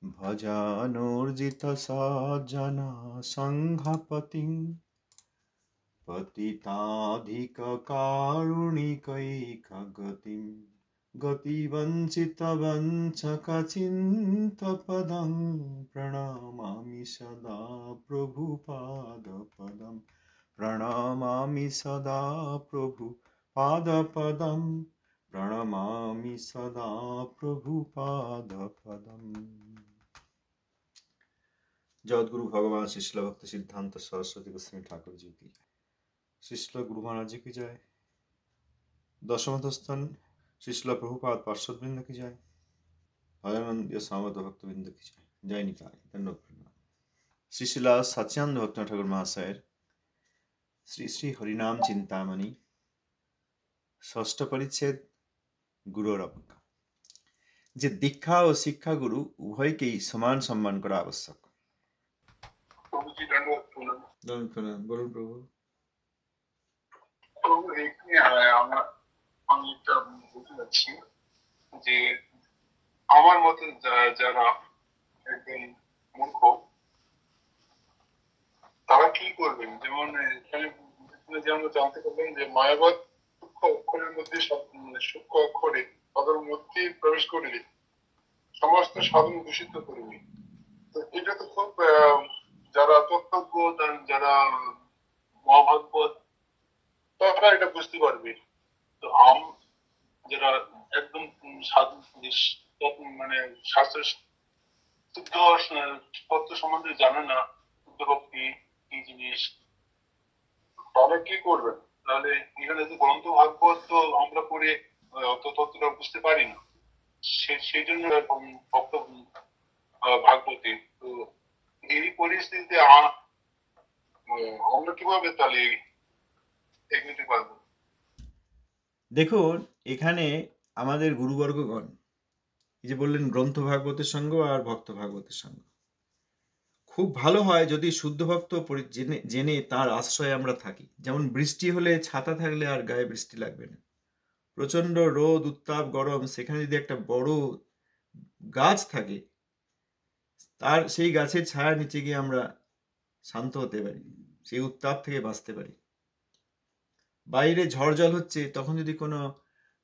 ভজানুর্জিত সজ্জনা সংঘপতিং পতিতাধিক কারুণিকৈকগতিম গতিবঞ্চিত বঞ্চক চিন্তপদং প্রণমামি সদা প্রভুপাদপদম প্রণমামি সদা প্রভুপাদপদম প্রণমামি সদা প্রভুপাদপদম। जगद्गुरु भगवान शिष्ल भक्त सिद्धांत सरस्वती गोस्वामी ठाकुर जी की शिष्ल गुरु महाराज जी की जय। दशमथ स्थान शिष्ल प्रभुपाद पार्षद वृंद की जय। भजानंद सामत भक्त वृंद की जय। जय निताय धन्यवाद प्रणाम। श्री शिला सच्चिदानंद भक्त ठाकुर महाशयर श्री श्री हरिनाम चिंतामणि षष्ठ परिच्छेद गुरुर अवज्ञा। যে দীক্ষা ও শিক্ষা গুরু উভয়কেই সমান সম্মান করা আবশ্যক। বলুন প্রভু। আমি একটা বুঝতে পারছি যে আমার মতে যারা একদম মূর্খ তারা কি করবেন, যেমন আমরা জানতে পারবেন যে মায়াবাদ সূক্ষ্ম অক্ষরের মধ্যে সূক্ষ্ম অক্ষরে তাদের মধ্যে প্রবেশ করলে সমস্ত সাধন দূষিত করবে। তো এটা তো খুব যারা তত্ত্বজ্ঞ যারা মহাভাগবত তারা এটা বুঝতে পারবে। তো যারা একদম সাধু মানে শাস্ত্র শুদ্ধ তত্ত্ব সম্বন্ধে জানে না, শুদ্ধ ভক্তি কি জিনিস, তারা কি করবেন? তাহলে এখানে যে গ্রন্থ ভাগবত তো আমরা পড়ে অত তত্ত্বটা বুঝতে পারি না, সেই জন্য ভক্ত ভাগবতী। তো এই পরিস্থিতিতে আমরা কিভাবে তাহলে এগোতে পারবো? দেখুন, এখানে আমাদের গুরুবর্গগণ এই যে বললেন গ্রন্থ ভাগবতের সঙ্গ আর ভক্ত ভাগবতের সঙ্গ, খুব ভালো হয় যদি শুদ্ধ ভক্ত জেনে তার আশ্রয়ে আমরা থাকি। যেমন বৃষ্টি হলে ছাতা থাকলে আর গায়ে বৃষ্টি লাগবে না। প্রচন্ড রোদ উত্তাপ গরম, সেখানে যদি একটা বড় গাছ থাকে তার সেই গাছের ছায়ার নিচে গিয়ে আমরা শান্ত হতে পারি, সেই উত্তাপ থেকে বাঁচতে পারি। বাইরে ঝড় জল হচ্ছে, তখন যদি কোনো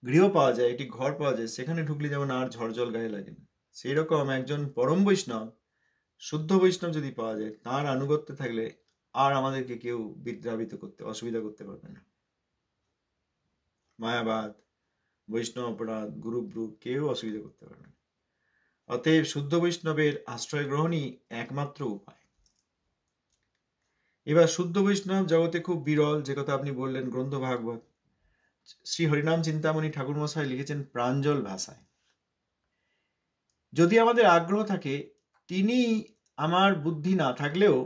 গৃহ পাওয়া যায়, একটি ঘর পাওয়া যায়, সেখানে ঢুকলে যেমন আর ঝড় জল গায়ে লাগে না, সেই রকম একজন পরম বৈষ্ণব শুদ্ধ বৈষ্ণব যদি পাওয়া যায়, তার আনুগত্যে থাকলে আর আমাদেরকে কেউ বিদ্রাবিত করতে অসুবিধা করতে পারবে না। মায়াবাদ, বৈষ্ণব অপরাধ, গুরুব্রু কেউ অসুবিধা করতে পারবে না। অতএব শুদ্ধ বৈষ্ণবের আশ্রয় গ্রহণই একমাত্র উপায়। এবার শুদ্ধ বৈষ্ণব জগতে খুব বিরল, যে কথা আপনি বললেন গ্রন্থ ভাগবত। শ্রী হরিনাম চিন্তামণি ঠাকুর মশাই লিখেছেন প্রাঞ্জল ভাষায়। যদি আমাদের আগ্রহ থাকে, তিনি আমার বুদ্ধি না থাকলেও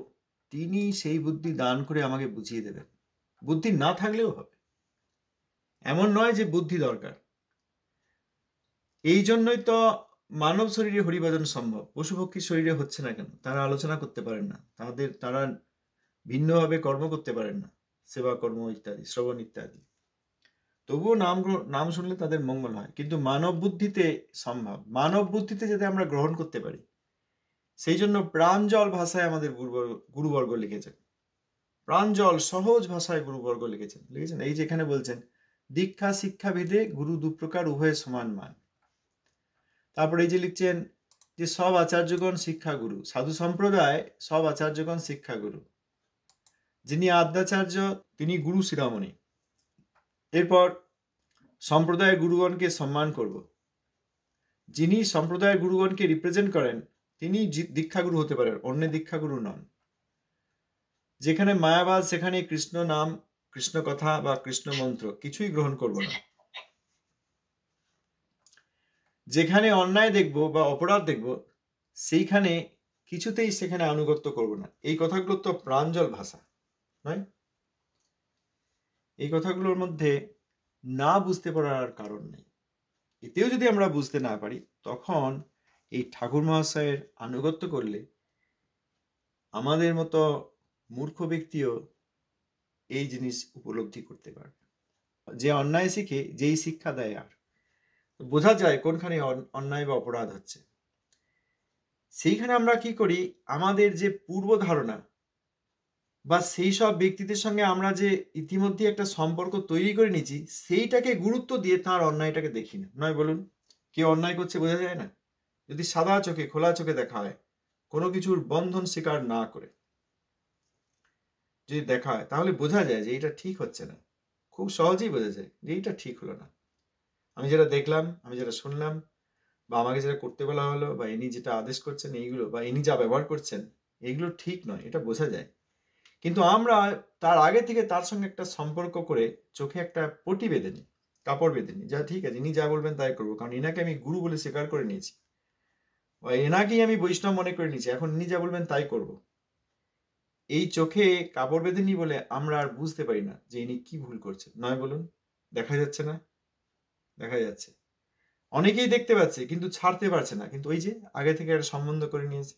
তিনি সেই বুদ্ধি দান করে আমাকে বুঝিয়ে দেবেন। বুদ্ধি না থাকলেও হবে, এমন নয় যে বুদ্ধি দরকার। এই জন্যই তো মানব শরীরে হরিভজন সম্ভব, পশুপক্ষীর শরীরে হচ্ছে না কেন? তারা আলোচনা করতে পারেন না, তারা ভিন্নভাবে কর্ম করতে পারেন না, সেবা কর্ম ইত্যাদি, শ্রবণ ইত্যাদি। তবুও নাম শুনলে তাদের মঙ্গল হয়। কিন্তু মানব বুদ্ধিতে সম্ভব, মানব বুদ্ধিতে যাতে আমরা গ্রহণ করতে পারি, সেই জন্য প্রাঞ্জল ভাষায় আমাদের গুরুবর্গ লিখেছেন। প্রাঞ্জল সহজ ভাষায় গুরুবর্গ লিখেছেন। এই যেখানে বলছেন দীক্ষা শিক্ষা ভেদে গুরু দুপ্রকার, উভয় সমান মান। তারপরে এই যে লিখছেন যে সব আচার্যগণ শিক্ষা গুরু, সাধু সম্প্রদায় সব আচার্যগণ শিক্ষা গুরু। যিনি আদ্যাচার্য তিনি গুরু শিরোমণি। এরপর সম্প্রদায়ের গুরুগণকে সম্মান করব। যিনি সম্প্রদায়ের গুরুগণকে রিপ্রেজেন্ট করেন তিনি দীক্ষাগুরু হতে পারেন, অন্য দীক্ষাগুরু নন। যেখানে মায়াবাদ সেখানে কৃষ্ণ নাম, কৃষ্ণ কথা বা কৃষ্ণ মন্ত্র কিছুই গ্রহণ করব না। যেখানে অন্যায় দেখব বা অপরাধ দেখব, সেইখানে কিছুতেই সেখানে আনুগত্য করব না। এই কথাগুলো তো প্রাঞ্জল ভাষা নয়? এই কথাগুলোর মধ্যে না বুঝতে পারার কারণ নেই। এতেও যদি আমরা বুঝতে না পারি, তখন এই ঠাকুর মহাশয়ের আনুগত্য করলে আমাদের মতো মূর্খ ব্যক্তিও এই জিনিস উপলব্ধি করতে পারবে। যে অন্যায় শিখে যেই শিক্ষা দেয়, আর বোঝা যায় কোনখানে অন্যায় বা অপরাধ হচ্ছে। সেইখানে আমরা কি করি, আমাদের যে পূর্ব ধারণা বা সেই সব ব্যক্তিদের সঙ্গে আমরা যে ইতিমধ্যে একটা সম্পর্ক তৈরি করে নিয়েছি, সেইটাকে গুরুত্ব দিয়ে তার অন্যায়টাকে দেখি না। নয় বলুন? কেউ অন্যায় করছে বোঝা যায় না? যদি সাদা চোখে খোলা চোখে দেখা হয়, কোনো কিছুর বন্ধন স্বীকার না করে যদি দেখা হয়, তাহলে বোঝা যায় যে এটা ঠিক হচ্ছে না। খুব সহজেই বোঝা যায় যে এইটা ঠিক হলো না। আমি যেটা দেখলাম, আমি যেটা শুনলাম, বা আমাকে যেটা করতে বলা হলো, বা ইনি যেটা আদেশ করছেন এইগুলো, বা ইনি যা ব্যবহার করছেন, এইগুলো ঠিক নয়, এটা বোঝা যায়। কিন্তু আমরা তার আগে থেকে তার সঙ্গে একটা সম্পর্ক করে চোখে একটা পটি বেঁধে নিই, কাপড় বেঁধে নিই, যা ঠিক আছে ইনি যা বলবেন তাই করবো, কারণ এনাকে আমি গুরু বলে স্বীকার করে নিয়েছি, বা এনাকেই আমি বৈষ্ণব মনে করে নিয়েছি, এখন ইনি যা বলবেন তাই করব। এই চোখে কাপড় বেঁধে নিই বলে আমরা আর বুঝতে পারি না যে ইনি কি ভুল করছেন। নয় বলুন? দেখা যাচ্ছে না? দেখা যাচ্ছে। অনেকেই দেখতে পাচ্ছে কিন্তু ছাড়তে পারছে না, কিন্তু ওই যে আগে থেকে একটা সম্বন্ধ করে নিয়েছে।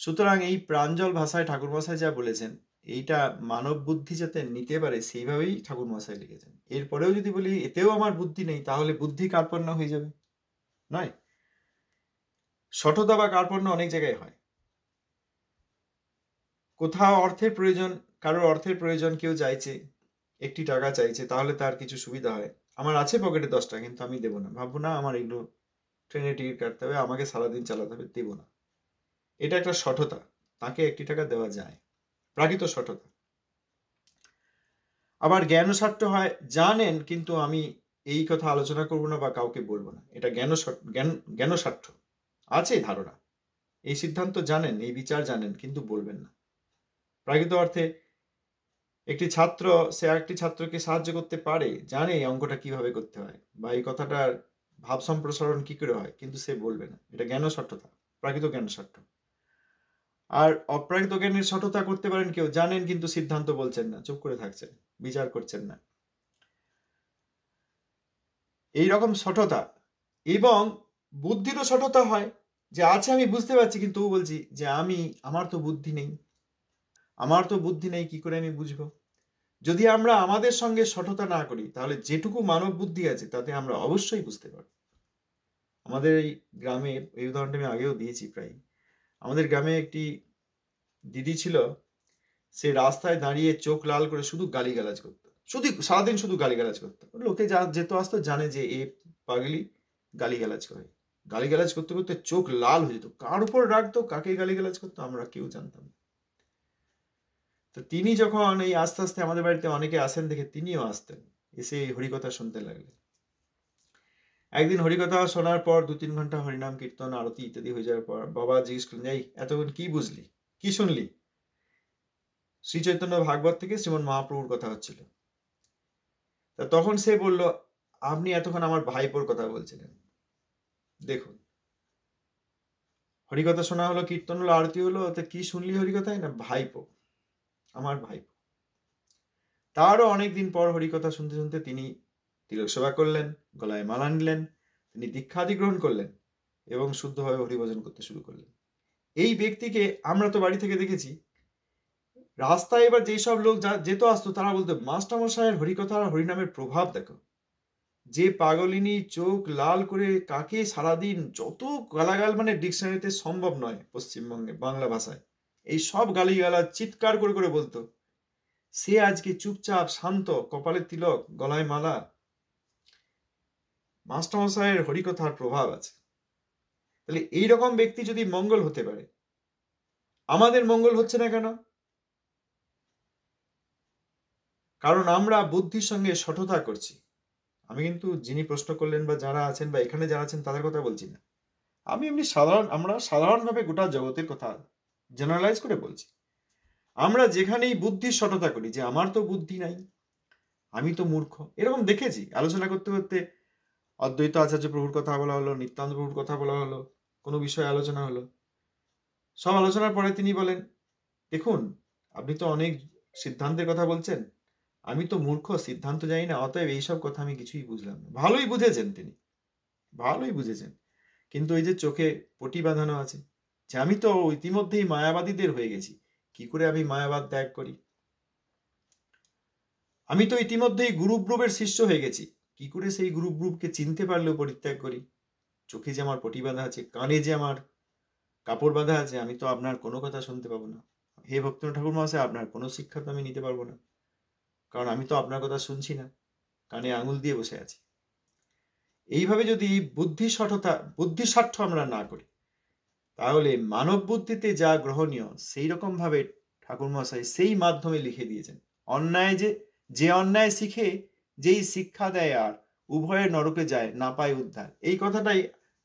সুতরাং এই প্রাঞ্জল ভাষায় ঠাকুরমশাই যা বলেছেন, এইটা মানব বুদ্ধি যাতে নিতে পারে সেইভাবেই ঠাকুরমশাই লিখেছেন। এরপরেও যদি বলি এতেও আমার বুদ্ধি নেই, তাহলে বুদ্ধি কার্পণ্য হয়ে যাবে। নয়, শঠতা বা কার্পণ্য অনেক জায়গায় হয়। কোথাও অর্থের প্রয়োজন, কারোর অর্থের প্রয়োজন, কেউ চাইছে, একটি টাকা চাইছে, তাহলে তার কিছু সুবিধা হয়। আমার আছে পকেটে 10 টাকা, কিন্তু আমি দেবো না, ভাববো না আমার এগুলো ট্রেনে টিকিট কাটতে হবে, আমাকে সারাদিন চালাতে হবে, দেবো না। এটা একটা শঠতা, তাকে 1 টাকা দেওয়া যায়, প্রাকৃত শঠতা। আবার জ্ঞান স্বার্থ হয়, জানেন কিন্তু আমি এই কথা আলোচনা করব না বা কাউকে বলবো না, এটা জ্ঞান স্বার্থ আছে ধারণা, এই সিদ্ধান্ত জানেন, এই বিচার জানেন, কিন্তু বলবেন না। প্রাকৃত অর্থে একটি ছাত্র, সে আরেকটি ছাত্রকে সাহায্য করতে পারে, জানে এই অঙ্কটা কিভাবে করতে হয় বা এই কথাটার ভাব সম্প্রসারণ কি করে হয়, কিন্তু সে বলবে না, এটা জ্ঞান স্বার্থতা, প্রাকৃত জ্ঞান স্বার্থ। আর অপ্রাকৃত জ্ঞানের সঠতা করতে পারেন কেউ, জানেন কিন্তু সিদ্ধান্ত বলছেন না, চুপ করে থাকছেন, বিচার করছেন না, এইরকম সঠতা। এবং বুদ্ধিরও সঠতা হয়, যে আছে আমি বুঝতে পারছি, কিন্তু বলছি যে আমার তো বুদ্ধি নেই, আমার তো বুদ্ধি নেই, কি করে আমি বুঝবো? যদি আমরা আমাদের সঙ্গে সঠতা না করি, তাহলে যেটুকু মানব বুদ্ধি আছে তাতে আমরা অবশ্যই বুঝতে পারব। আমাদের এই গ্রামে, এই উদাহরণটা আমি আগেও দিয়েছি প্রায়, আমাদের গ্রামে একটি দিদি ছিল, সে রাস্তায় দাঁড়িয়ে চোখ লাল করে শুধু গালিগালাজ করতো, শুধু সারাদিন শুধু গালিগালাজ করতো। লোকে যা যেত আসতো জানে যে এ পাগলি গালিগালাজ করে, গালিগালাজ করতে করতে চোখ লাল হয়ে যেত। কার উপর রাখতো, কাকে গালিগালাজ করতো, আমরা কেউ জানতাম না। তো তিনি যখন এই আস্তে আস্তে আমাদের বাড়িতে অনেকে আসেন দেখে তিনিও আসতেন, এসে হরিকথা শুনতে লাগলেন। একদিন হরিকথা শোনার পর 2-3 ঘন্টা হরিনাম কীর্তন আরতি ইত্যাদি হয়ে যাওয়ার পর বাবা জিজ্ঞেস করলেন, এই এতক্ষণ কি বুঝলি, কি শুনলি? শ্রী চৈতন্য ভাগবত থেকে শ্রীমন মহাপ্রভুর কথা হচ্ছিল। তা তখন সে বলল, আপনি এতক্ষণ আমার ভাইপোর কথা বলছিলেন। দেখুন, হরিকথা শোনা হলো, কীর্তন হলো, আরতি হলো, তো কি শুনলি হরিকথায়? না, ভাইপো, আমার ভাইপো। তারও অনেকদিন পর হরিকথা শুনতে শুনতে তিনি তিলক সেবা করলেন, গলায় মালা নিলেন, তিনি দীক্ষাদি গ্রহণ করলেন এবং শুদ্ধভাবে হরিভজন করতে শুরু করলেন। এই ব্যক্তিকে আমরা তো বাড়ি থেকে দেখেছি, রাস্তায় এবার যেই সব লোক যেত আসতো, তারা বলতো, মাস্টারমশাইয়ের হরিকথা আর হরিনামের প্রভাব দেখো। যে পাগলিনী চোখ লাল করে কাকে সারাদিন যত গালাগাল, মানে ডিকশনারিতে সম্ভব নয় পশ্চিমবঙ্গে বাংলা ভাষায়, এই সব গালিগালাজ চিৎকার করে করে বলতো, সে আজকে চুপচাপ শান্ত, কপালে তিলক, গলায় মালা। মাস্টারমশাইয়ের হরিকথার প্রভাব আছে। তাহলে এইরকম ব্যক্তি যদি মঙ্গল হতে পারে, আমাদের মঙ্গল হচ্ছে না কেন? কারণ আমরা বুদ্ধির সঙ্গে সঠতা করছি। আমি কিন্তু যিনি প্রশ্ন করলেন বা যারা আছেন বা এখানে যারা আছেন তাদের কথা বলছি না, আমি এমনি আমরা সাধারণভাবে গোটা জগতের কথা জেনারেলাইজ করে বলছি। আমরা যেখানেই বুদ্ধির সঠতা করি, যে আমার তো বুদ্ধি নাই, আমি তো মূর্খ, এরকম দেখেছি। আলোচনা করতে করতে অদ্বৈত আচার্য প্রভুর কথা বলা হলো, নিত্যানন্দ প্রভুর কথা বলা হলো, কোনো বিষয়ে আলোচনা হলো, সব আলোচনার পরে তিনি বলেন, দেখুন আপনি তো অনেক সিদ্ধান্তের কথা বলছেন, আমি তো মূর্খ, সিদ্ধান্ত জানি না, অতএব এইসব কথা আমি কিছুই বুঝলাম না। ভালোই বুঝেছেন তিনি, ভালোই বুঝেছেন, কিন্তু এই যে চোখে পটি বাঁধানো আছে, যে আমি তো ইতিমধ্যেই মায়াবাদীদের হয়ে গেছি, কি করে আমি মায়াবাদ ত্যাগ করি? আমি তো ইতিমধ্যেই গুরুব্রুবের শিষ্য হয়ে গেছি, কি করে সেই গুরুব্রুবকে চিনতে পারলেও পরিত্যাগ করি? চোখে যে আমার পটি বাঁধা আছে, কানে যে আমার কাপড় বাঁধা আছে, আমি তো আপনার কোনো কথা শুনতে পাবো না। হে ভক্তনাথ ঠাকুর মহাশয়, আপনার কোনো শিক্ষা তো আমি নিতে পারবো না, কারণ আমি তো আপনার কথা শুনছি না, কানে আঙুল দিয়ে বসে আছি। এইভাবে যদি বুদ্ধিস্বার্থ আমরা না করি, তাহলে মানব বুদ্ধিতে যা গ্রহণীয় সেই রকম ভাবে ঠাকুর মহাশয় সেই মাধ্যমে লিখে দিয়েছেন। অন্যায় যে অন্যায় শিখে যেই শিক্ষা দেয় আর উভয়ে নরকে যায়, না পায় উদ্ধার, এই কথাটাই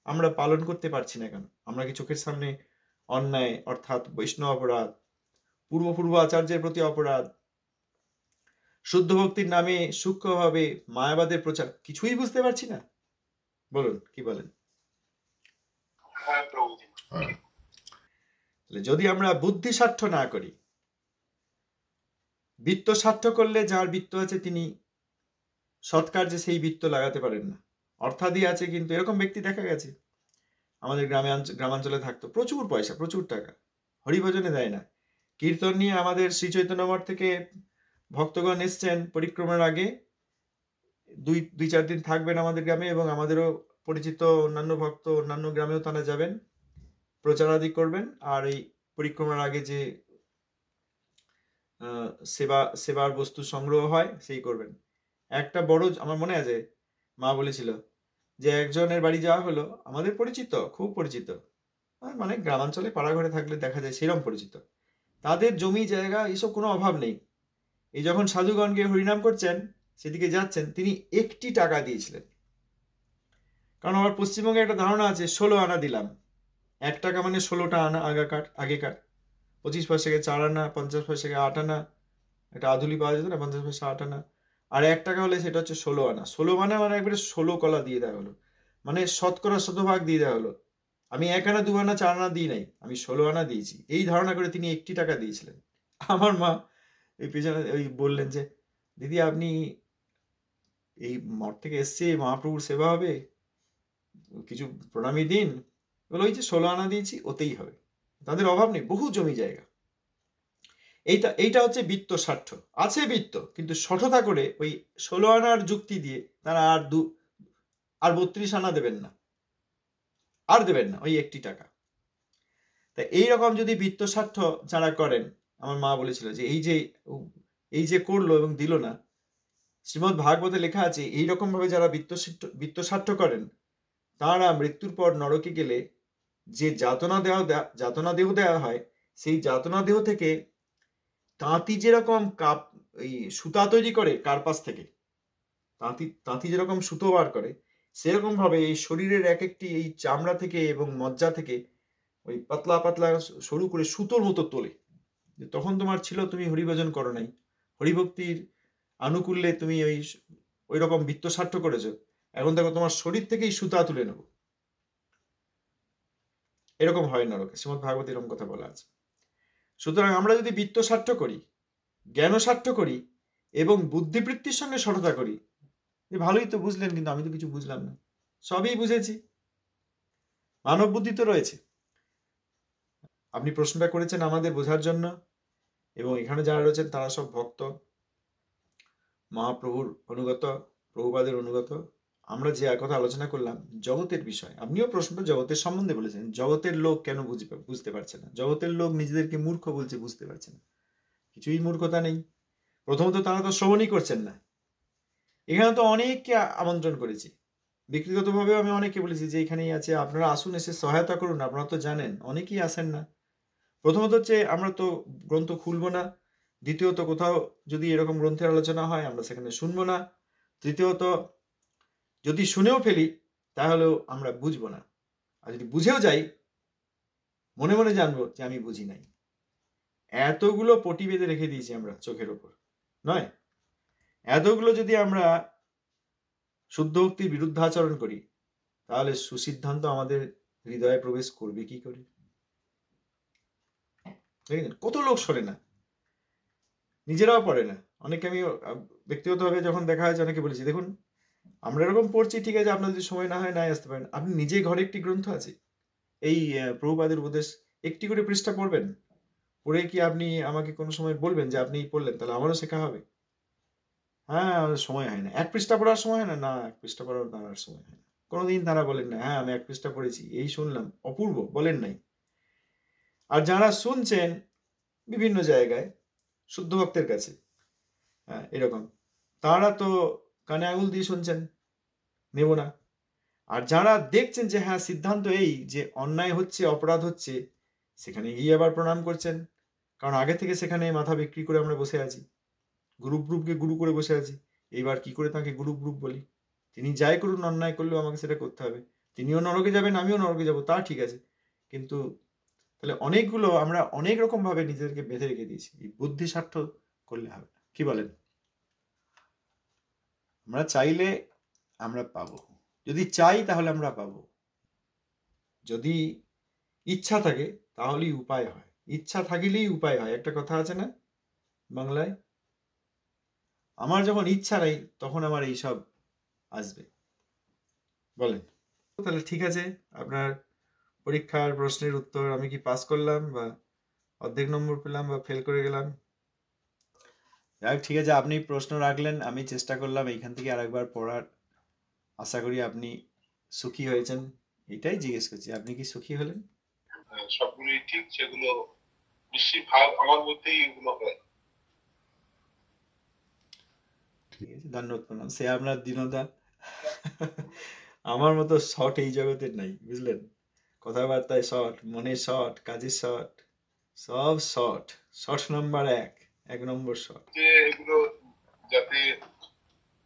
আমরা পালন করতে পারছি না কেন? আমরা কি চোখের সামনে অন্যায় অর্থাৎ বৈষ্ণব অপরাধ, পূর্ব আচার্যের প্রতি অপরাধ, শুদ্ধ ভক্তির নামে সূক্ষ্মভাবে মায়াবাদের প্রচার কিছুই বুঝতে পারছি না? বলুন, কি বলেন? হ্যাঁ প্রভুজি। যদি আমরা বুদ্ধিস্বার্থ না করি, বৃত্ত স্বার্থ করলে যার বৃত্ত আছে তিনি সৎকার্যে সেই বৃত্ত লাগাতে পারেন না। অর্থাদি আছে, কিন্তু এরকম ব্যক্তি দেখা গেছে আমাদের গ্রামাঞ্চলে থাকতো, প্রচুর পয়সা, প্রচুর টাকা, হরিভজনে দেয় না। কীর্তন নিয়ে আমাদের শ্রী চৈতন্য মঠ থেকে ভক্তগণ এসছেন পরিক্রমার আগে, দুই চার দিন থাকবেন আমাদের গ্রামে, এবং আমাদেরও পরিচিত অন্যান্য ভক্ত অন্যান্য গ্রামেও তারা যাবেন, প্রচারাদি করবেন। আর এই পরিক্রমার আগে যে সেবার বস্তু সংগ্রহ হয় সেই করবেন। একটা বড়, আমার মনে আছে মা বলেছিল যে একজনের বাড়ি যাওয়া হলো, আমাদের পরিচিত, খুব পরিচিত, মানে গ্রামাঞ্চলে পাড়া ঘরে থাকলে দেখা যায় সেরকম পরিচিত, তাদের জমি জায়গা এসব কোনো অভাব নেই। এই যখন সাধুগণকে হরিনাম করছেন, সেদিকে যাচ্ছেন, তিনি 1টি টাকা দিয়েছিলেন। কারণ আমার পশ্চিমবঙ্গে একটা ধারণা আছে 16 আনা দিলাম, 1 টাকা মানে 16টা আনা, আগেকার 25 পয়সাকে 4 আনা, 50 পয়সাকে 8 আনা, একটা আধুলি পাওয়া যেত না, 50 পয়সা 8 আনা, আর 1 টাকা হলে সেটা হচ্ছে 16 আনা। 16 আনা মানে একবারে 16 কলা দিয়ে দেওয়া হলো, মানে শতকরা শতভাগ দিয়ে দেওয়া হলো। আমি 1 আনা 2 আনা 4 আনা দিই নাই, আমি 16 আনা দিয়েছি। এই ধারণা করে তিনি 1টি টাকা দিয়েছিলেন। আমার মা এই পেছনে ওই বললেন যে, দিদি আপনি এই মঠ থেকে এসছে, মহাপ্রভুর সেবা হবে, কিছু প্রণামী দিন। বলে ওই যে 16 আনা দিয়েছি, ওতেই হবে, তাদের অভাব নেই, বহু জমি জায়গা। এইটা হচ্ছে বৃত্ত স্বার্থ। আছে বৃত্ত, কিন্তু সঠতা করে ওই 16 আনার যুক্তি দিয়ে তারা আর 32 আনা দেবেন না, ওই 1টি টাকা। তা এইরকম যদি বৃত্ত স্বার্থ যারা করেন, আমার মা বলেছিল যে এই যে করলো এবং দিল না, শ্রীমদ্ ভাগবতে লেখা আছে এইরকম ভাবে যারা বৃত্ত স্বার্থ করেন, তারা মৃত্যুর পর নরকে গেলে যে যাতনা দেহ দেওয়া হয়, সেই যাতনা দেহ থেকে তাঁতি যেরকম এই সুতা তৈরি করে কার্পাস থেকে, তাঁতি যেরকম সুতো বার করে, সেরকম ভাবে এই শরীরের এক একটি এই চামড়া থেকে এবং মজ্জা থেকে ওই পাতলা পাতলা সরু করে সুতোর মতো তোলে। তখন তোমার ছিল তুমি হরিভজন করো নাই, হরিভক্তির আনুকূল্যে তুমি ওই রকম বৃত্ত স্বার্থ করেছো, এখন দেখো তোমার শরীর থেকেই সুতা তুলে নেব। এরকম হয় নরকে, শ্রীমদ্ ভাগবত এরকম কথা বলা আছে। সুতরাং আমরা যদি বৃত্ত স্বার্থ করি, জ্ঞান স্বার্থ করি এবং বুদ্ধিবৃত্তির সঙ্গে সঠতা করি, ভালোই তো বুঝলেন, কিন্তু আমি তো কিছু বুঝলাম না। সবই বুঝেছি, মানব বুদ্ধি তো রয়েছে। আপনি প্রশ্নটা করেছেন আমাদের বোঝার জন্য, এবং এখানে যারা রয়েছেন তারা সব ভক্ত, মহাপ্রভুর অনুগত, প্রভুপাদের অনুগত। আমরা যে কথা আলোচনা করলাম জগতের বিষয়, আপনিও প্রশ্নটা জগতের সম্বন্ধে বলেছেন। জগতের লোক কেন বুঝতে পারছে না? জগতের লোক নিজেদেরকে মূর্খ বলছে, বুঝতে পারছে না। কিছুই মূর্খতা নেই। প্রথমত তারা তো শ্রবণই করছেন না। এখানে তো অনেককে আমন্ত্রণ করেছি, ব্যক্তিগতভাবেও আমি অনেকে বলেছি যে এখানেই আছে, আপনারা আসুন, এসে সহায়তা করুন। আপনারা তো জানেন অনেকেই আসেন না। প্রথমত হচ্ছে আমরা তো গ্রন্থ খুলবো না, দ্বিতীয়ত কোথাও যদি এরকম গ্রন্থের আলোচনা হয় আমরা সেখানে শুনবো না, তৃতীয়ত যদি শুনেও ফেলি তাহলেও আমরা বুঝবো না, আর যদি বুঝেও যাই মনে মনে জানবো যে আমি বুঝি নাই। এতগুলো পটি বেঁধে রেখে দিয়েছি আমরা চোখের ওপর, নয়? এতগুলো যদি আমরা শুদ্ধ ভক্তির বিরুদ্ধাচরণ করি, তাহলে সুসিদ্ধান্ত আমাদের হৃদয়ে প্রবেশ করবে কি করে? কত লোক সরে না, নিজেরাও পড়ে না। অনেকে আমি ব্যক্তিগতভাবে যখন দেখা হয়েছে অনেকে বলেছি, দেখুন আমরা এরকম পড়ছি, ঠিক আছে, আপনার যদি সময় না হয় নাই আসতে পারেন, আপনি নিজেই ঘরে একটি গ্রন্থ আছে, এই প্রভুপাদের উপদেশ, একটি করে পৃষ্ঠা পড়বেন, পড়ে কি আপনি আমাকে কোনো সময় বলবেন যে আপনি পড়লেন, তাহলে আমারও শেখা হবে। হ্যাঁ, আমাদের সময় হয় না, 1 পৃষ্ঠা পড়ার সময় হয় না, 1 পৃষ্ঠা পড়ার সময় হয় না। কোনোদিন তারা বলেন না হ্যাঁ আমি 1 পৃষ্ঠা পড়েছি, এই শুনলাম, অপূর্ব, বলেন নাই। আর যারা শুনছেন বিভিন্ন জায়গায় শুদ্ধ ভক্তের কাছে, হ্যাঁ এরকম, তারা তো কানে আঙুল দিয়ে শুনছেন, নেব না। আর যারা দেখছেন যে হ্যাঁ সিদ্ধান্ত এই যে অন্যায় হচ্ছে, অপরাধ হচ্ছে, সেখানে গিয়ে আবার প্রণাম করছেন, কারণ আগে থেকে সেখানে মাথা বিক্রি করে আমরা বসে আছি, গ্রুপকে গুরু করে বসে আছি। এইবার কি করে তাকে গ্রুপ বলি? তিনি যাই করুন, অন্যায় করলেও আমাকে সেটা করতে হবে। তিনিও নরকে যাবেন, আমিও নরকে যাব, তা ঠিক আছে, কিন্তু তাহলে অনেকগুলো আমরা অনেক রকম ভাবে নিজেদেরকে বেঁধে রেখে দিয়েছি। এই বুদ্ধি স্বার্থ করলে হবে না, কি বলেন? আমরা চাইলে আমরা পাবো, যদি চাই তাহলে আমরা পাবো, যদি ইচ্ছা থাকে তাহলেই উপায় হয়, ইচ্ছা থাকিলেই উপায় হয়, একটা কথা আছে না বাংলায়? আমার যখন ইচ্ছা নেই তখন আমার এইসব আসবে, বলেন? তাহলে ঠিক আছে, আপনার পরীক্ষার প্রশ্নের উত্তর আমি কি পাস করলাম, বা অর্ধেক নম্বর পেলাম, বা ফেল করে গেলাম? যাই হোক, ঠিক আছে, আপনি প্রশ্ন রাখলেন, আমি চেষ্টা করলাম এইখান থেকে আরেকবার পড়ার। আশা করি আপনি সুখী হয়েছেন, এটাই জিজ্ঞেস করছি, আপনি কি সুখী হলেন? সবগুলোই ঠিক, সেগুলো বেশিরভাগ আমার মধ্যেই এগুলো হয়। ঠিক আছে, ধন্যবাদ, প্রণাম। সে আপনার দীনতা। আমার মতো শর্ট এই জগতের নাই, বুঝলেন? কথাবার্তায় শর্ট, মনে শর্ট, কাজে শর্ট, সব শর্ট, শর্ট নাম্বার 1 নম্বর শর্ট। যে এগুলো যাতে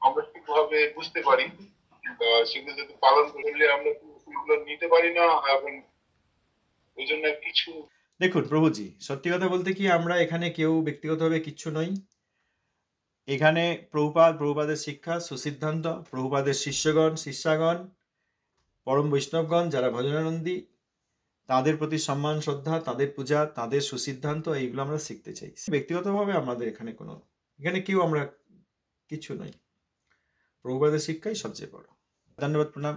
আমরা ঠিকভাবে বুঝতে পারি, সেগুলো যাতে পালন করলে আমরা এগুলো নিতে পারি না, এবং ওই জন্য কিছু। দেখুন প্রভুজি, সত্যি কথা বলতে কি, আমরা এখানে কেউ ব্যক্তিগতভাবে কিচ্ছু নই। এখানে প্রভুপাদের শিক্ষা, সুসিদ্ধান্ত, প্রভুপাদের শিষ্যাগণ, পরম বৈষ্ণবগণ যারা ভজনানন্দী, তাদের প্রতি সম্মান শ্রদ্ধা, তাদের পূজা, তাদের সুসিদ্ধান্ত, এইগুলো আমরা শিখতে চাই। ব্যক্তিগতভাবে আমাদের এখানে কেউ আমরা কিছু নই, প্রভুপাদের শিক্ষাই সবচেয়ে বড়। ধন্যবাদ, প্রণাম।